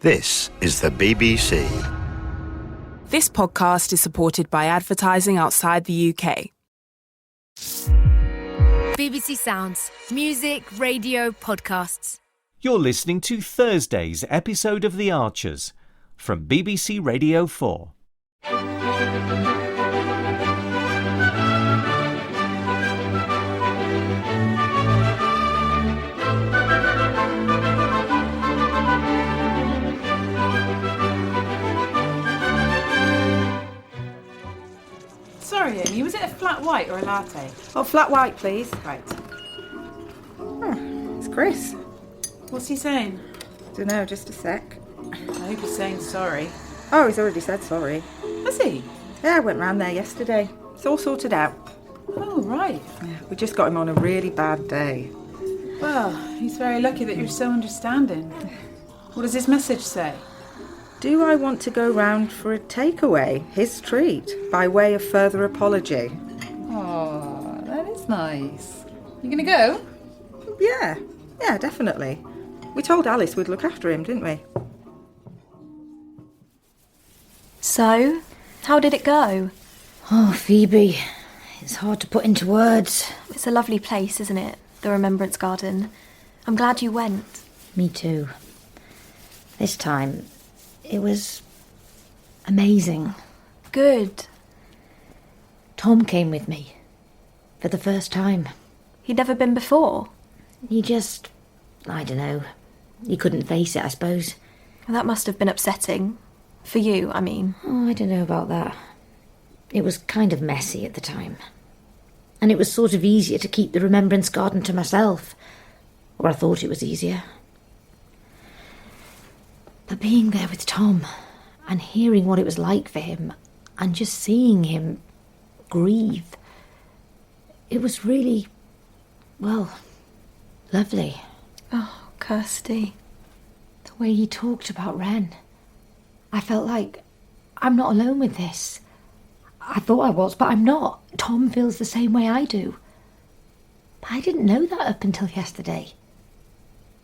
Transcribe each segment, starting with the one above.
This is the BBC. This podcast is supported by advertising outside the UK. BBC Sounds. Music, radio, podcasts. You're listening to Thursday's episode of The Archers from BBC Radio 4. Sorry, Amy, was it a flat white or a latte? Oh, flat white, please. Right. Oh, it's Chris. What's he saying? Dunno, just a sec. I hope he's saying sorry. Oh, he's already said sorry. Has he? Yeah, I went round there yesterday. It's all sorted out. Oh, right. Yeah, we just got him on a really bad day. Well, he's very lucky that you're so understanding. What does his message say? Do I want to go round for a takeaway, his treat, by way of further apology? Oh, that is nice. You gonna go? Yeah, definitely. We told Alice we'd look after him, didn't we? So, how did it go? Oh, Phoebe, it's hard to put into words. It's a lovely place, isn't it? The Remembrance Garden. I'm glad you went. Me too. This time, it was amazing. Good. Tom came with me for the first time. He'd never been before? He just, I don't know, he couldn't face it, I suppose. Well, that must have been upsetting. For you, I mean. Oh, I don't know about that. It was kind of messy at the time. And it was sort of easier to keep the Remembrance Garden to myself. Or I thought it was easier. But being there with Tom and hearing what it was like for him and just seeing him grieve, it was really, well, lovely. Oh, Kirsty. The way he talked about Ren. I felt like I'm not alone with this. I thought I was, but I'm not. Tom feels the same way I do. But I didn't know that up until yesterday.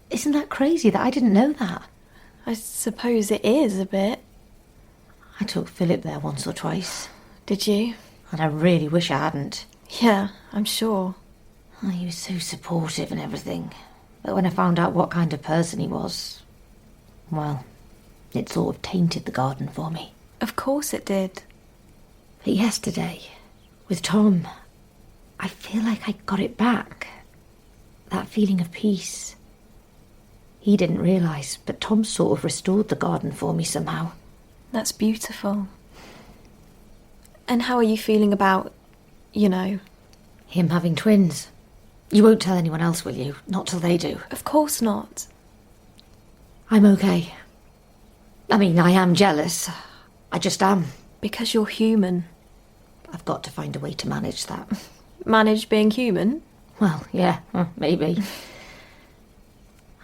Isn't that crazy that I didn't know that? I suppose it is a bit. I took Philip there once or twice. Did you? And I really wish I hadn't. Yeah, I'm sure. Oh, he was so supportive and everything. But when I found out what kind of person he was, well, it sort of tainted the garden for me. Of course it did. But yesterday, with Tom, I feel like I got it back. That feeling of peace. He didn't realise, but Tom sort of restored the garden for me somehow. That's beautiful. And how are you feeling about, him having twins? You won't tell anyone else, will you? Not till they do. Of course not. I'm okay. I mean, I am jealous. I just am. Because you're human. I've got to find a way to manage that. Manage being human? Well, yeah, maybe.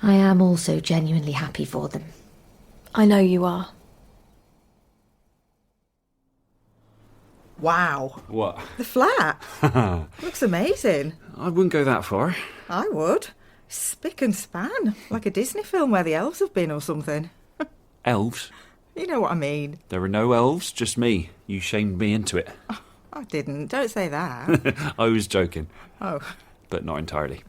I am also genuinely happy for them. I know you are. Wow. What? The flat. Looks amazing. I wouldn't go that far. I would. Spick and span, like a Disney film where the elves have been or something. Elves? You know what I mean. There are no elves, just me. You shamed me into it. Oh, I didn't. Don't say that. I was joking. Oh. But not entirely.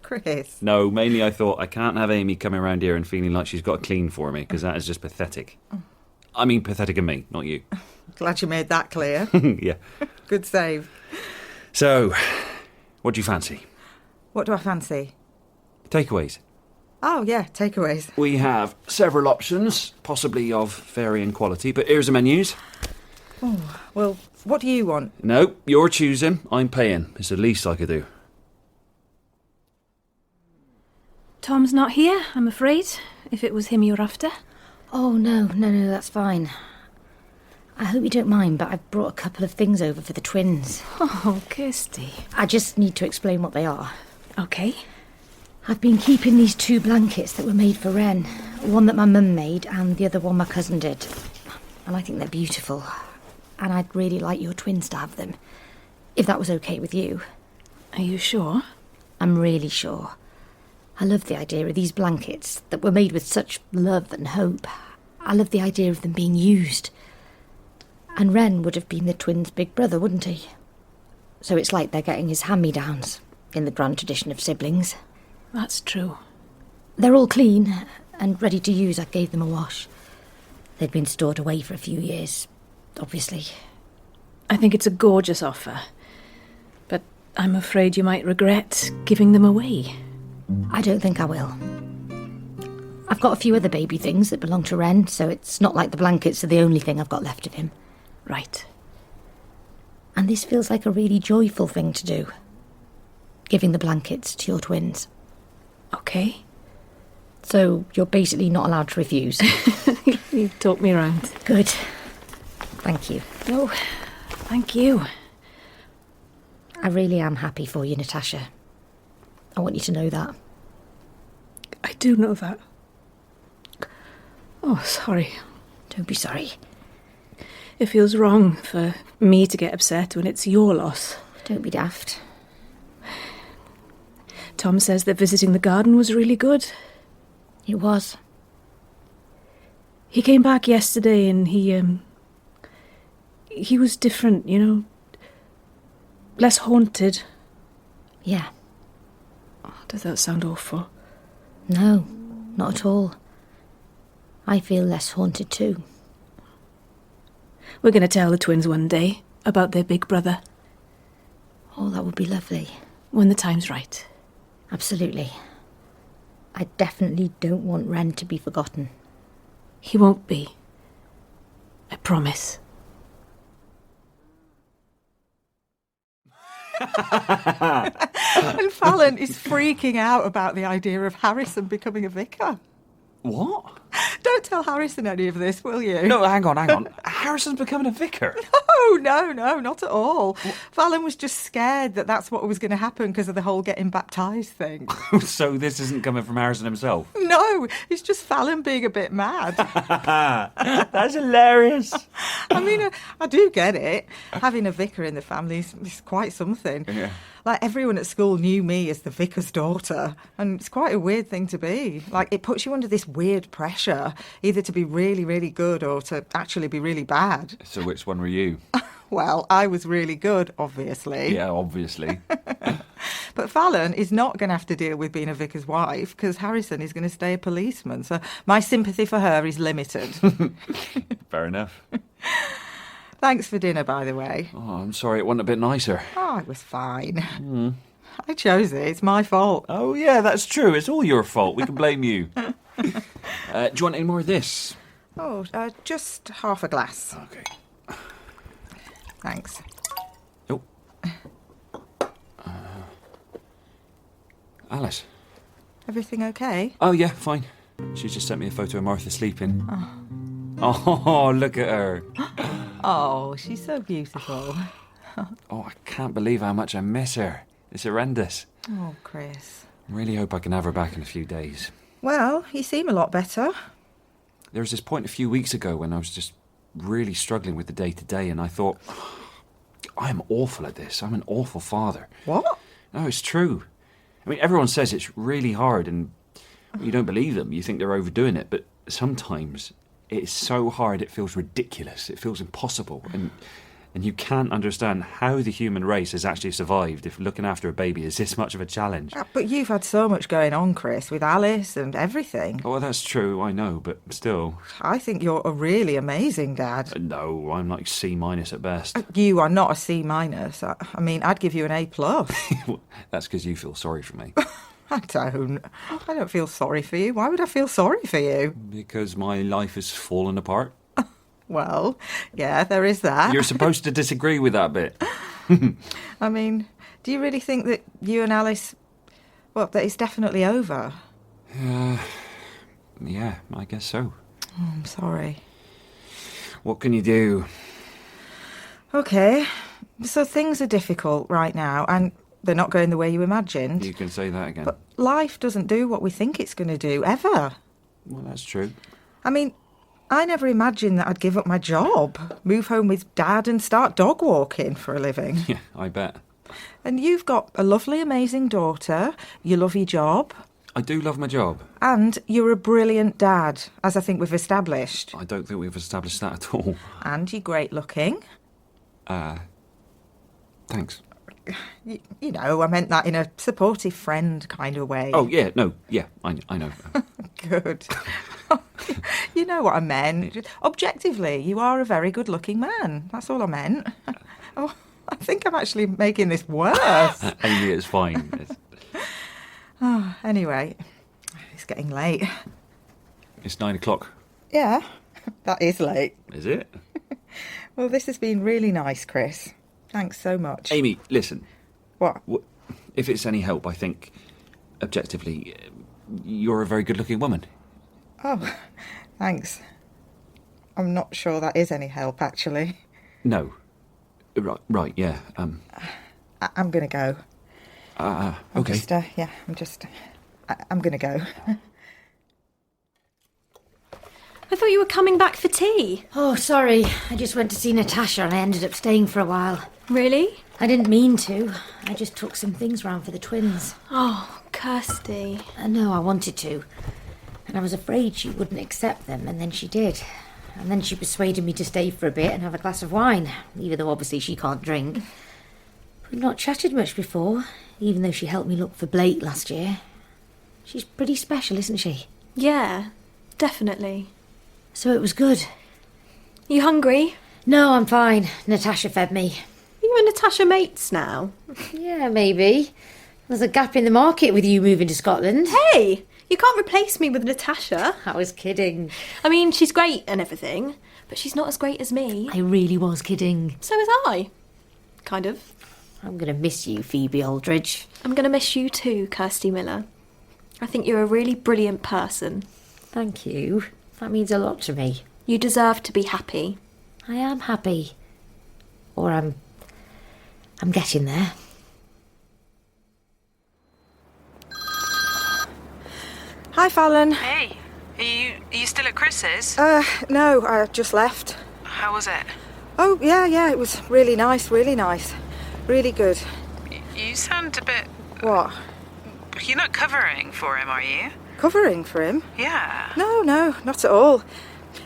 Chris. No, mainly I thought I can't have Amy coming around here and feeling like she's got to clean for me, because that is just pathetic. I mean, pathetic of me, not you. Glad you made that clear. Yeah. Good save. So, what do you fancy? What do I fancy? Takeaways. Oh, yeah, takeaways. We have several options, possibly of varying quality, but here's the menus. Oh, well, what do you want? No, you're choosing. I'm paying. It's the least I could do. Tom's not here, I'm afraid, if it was him you're after. Oh, no, that's fine. I hope you don't mind, but I've brought a couple of things over for the twins. Oh, Kirsty. I just need to explain what they are. OK. I've been keeping these 2 blankets that were made for Ren. One that my mum made and the other one my cousin did. And I think they're beautiful. And I'd really like your twins to have them. If that was OK with you. Are you sure? I'm really sure. I love the idea of these blankets that were made with such love and hope. I love the idea of them being used. And Ren would have been the twins' big brother, wouldn't he? So it's like they're getting his hand-me-downs, in the grand tradition of siblings. That's true. They're all clean and ready to use. I gave them a wash. They'd been stored away for a few years, obviously. I think it's a gorgeous offer. But I'm afraid you might regret giving them away. I don't think I will. I've got a few other baby things that belong to Ren, so it's not like the blankets are the only thing I've got left of him. Right. And this feels like a really joyful thing to do. Giving the blankets to your twins. Okay. So you're basically not allowed to refuse. You've talked me around. Good. Thank you. Oh, thank you. I really am happy for you, Natasha. I want you to know that. I do know that. Oh, sorry. Don't be sorry. It feels wrong for me to get upset when it's your loss. Don't be daft. Tom says that visiting the garden was really good. It was. He came back yesterday and he was different, you know. Less haunted. Yeah. Oh, does that sound awful? No, not at all. I feel less haunted too. We're going to tell the twins one day about their big brother. Oh, that would be lovely. When the time's right. Absolutely. I definitely don't want Ren to be forgotten. He won't be. I promise. And Fallon is freaking out about the idea of Harrison becoming a vicar. What? Don't tell Harrison any of this, will you? No, hang on. Harrison's becoming a vicar. No, not at all. Fallon was just scared that that's what was going to happen because of the whole getting baptised thing. So this isn't coming from Harrison himself? No, it's just Fallon being a bit mad. That's hilarious. I mean, I do get it. Having a vicar in the family is quite something. Yeah. Like, everyone at school knew me as the vicar's daughter, and it's quite a weird thing to be. Like, it puts you under this weird pressure, either to be really, really good or to actually be really bad. So which one were you? Well, I was really good, obviously. Yeah, obviously. But Fallon is not going to have to deal with being a vicar's wife because Harrison is going to stay a policeman. So my sympathy for her is limited. Fair enough. Thanks for dinner, by the way. Oh, I'm sorry it wasn't a bit nicer. Oh, it was fine. I chose it. It's my fault. Oh, yeah, that's true. It's all your fault. We can blame you. Do you want any more of this? Oh, just half a glass. Okay. Thanks. Oh. Alice. Everything okay? Oh, yeah, fine. She's just sent me a photo of Martha sleeping. Oh, look at her. Oh, she's so beautiful. Oh, I can't believe how much I miss her. It's horrendous. Oh, Chris. I really hope I can have her back in a few days. Well, you seem a lot better. There was this point a few weeks ago when I was just really struggling with the day-to-day, and I thought, I'm awful at this. I'm an awful father. What? No, it's true. I mean, everyone says it's really hard, and you don't believe them. You think they're overdoing it, but sometimes it's so hard it feels ridiculous. It feels impossible, and you can't understand how the human race has actually survived if looking after a baby is this much of a challenge. But you've had so much going on, Chris, with Alice and everything. Oh, that's true, I know, but still. I think you're a really amazing dad. No, I'm like C- at best. You are not a C-. I mean, I'd give you an A+. That's because you feel sorry for me. I don't feel sorry for you. Why would I feel sorry for you? Because my life has fallen apart. Well, yeah, there is that. You're supposed to disagree with that bit. I mean, do you really think that you and Alice, well, that it's definitely over? Yeah, I guess so. Oh, I'm sorry. What can you do? Okay, so things are difficult right now, and they're not going the way you imagined. You can say that again. But life doesn't do what we think it's going to do, ever. Well, that's true. I mean, I never imagined that I'd give up my job, move home with Dad and start dog walking for a living. Yeah, I bet. And you've got a lovely, amazing daughter. You love your job. I do love my job. And you're a brilliant dad, as I think we've established. I don't think we've established that at all. And you're great looking. Thanks. You know, I meant that in a supportive friend kind of way. Oh, yeah, no, yeah, I know. Good. You know what I meant. Objectively, you are a very good-looking man. That's all I meant. Oh, I think I'm actually making this worse. Amy, it's fine. Oh, anyway, it's getting late. It's 9 o'clock. Yeah, that is late. Is it? Well, this has been really nice, Chris. Thanks so much. Amy, listen. What? If it's any help, I think, objectively, you're a very good-looking woman. Oh, thanks. I'm not sure that is any help, actually. No. Right, yeah. I'm going to go. Okay. I'm going to go. I thought you were coming back for tea. Oh, sorry. I just went to see Natasha and I ended up staying for a while. Really? I didn't mean to. I just took some things round for the twins. Oh, Kirsty. No, I wanted to. And I was afraid she wouldn't accept them, and then she did. And then she persuaded me to stay for a bit and have a glass of wine, even though obviously she can't drink. We've not chatted much before, even though she helped me look for Blake last year. She's pretty special, isn't she? Yeah, definitely. So it was good. You hungry? No, I'm fine. Natasha fed me. You and Natasha mates now? Yeah, maybe. There's a gap in the market with you moving to Scotland. Hey! You can't replace me with Natasha. I was kidding. I mean, she's great and everything, but she's not as great as me. I really was kidding. So was I. Kind of. I'm going to miss you, Phoebe Aldridge. I'm going to miss you too, Kirsty Miller. I think you're a really brilliant person. Thank you. That means a lot to me. You deserve to be happy. I am happy. Or I'm getting there. Hi, Fallon. Hey, are you still at Chris's? No, I just left. How was it? Oh, yeah, it was really nice. Really good. You sound a bit... What? You're not covering for him, are you? Covering for him? Yeah. No, not at all.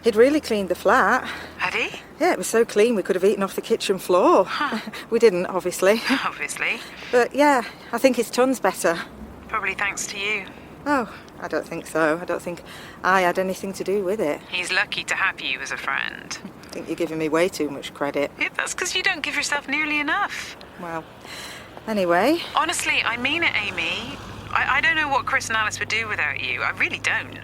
He'd really cleaned the flat. Had he? Yeah, it was so clean we could have eaten off the kitchen floor. Huh. We didn't, obviously. Obviously. But yeah, I think his ton's better. Probably thanks to you. Oh, I don't think so. I don't think I had anything to do with it. He's lucky to have you as a friend. I think you're giving me way too much credit. Yeah, that's because you don't give yourself nearly enough. Well, anyway. Honestly, I mean it, Amy. I don't know what Chris and Alice would do without you. I really don't.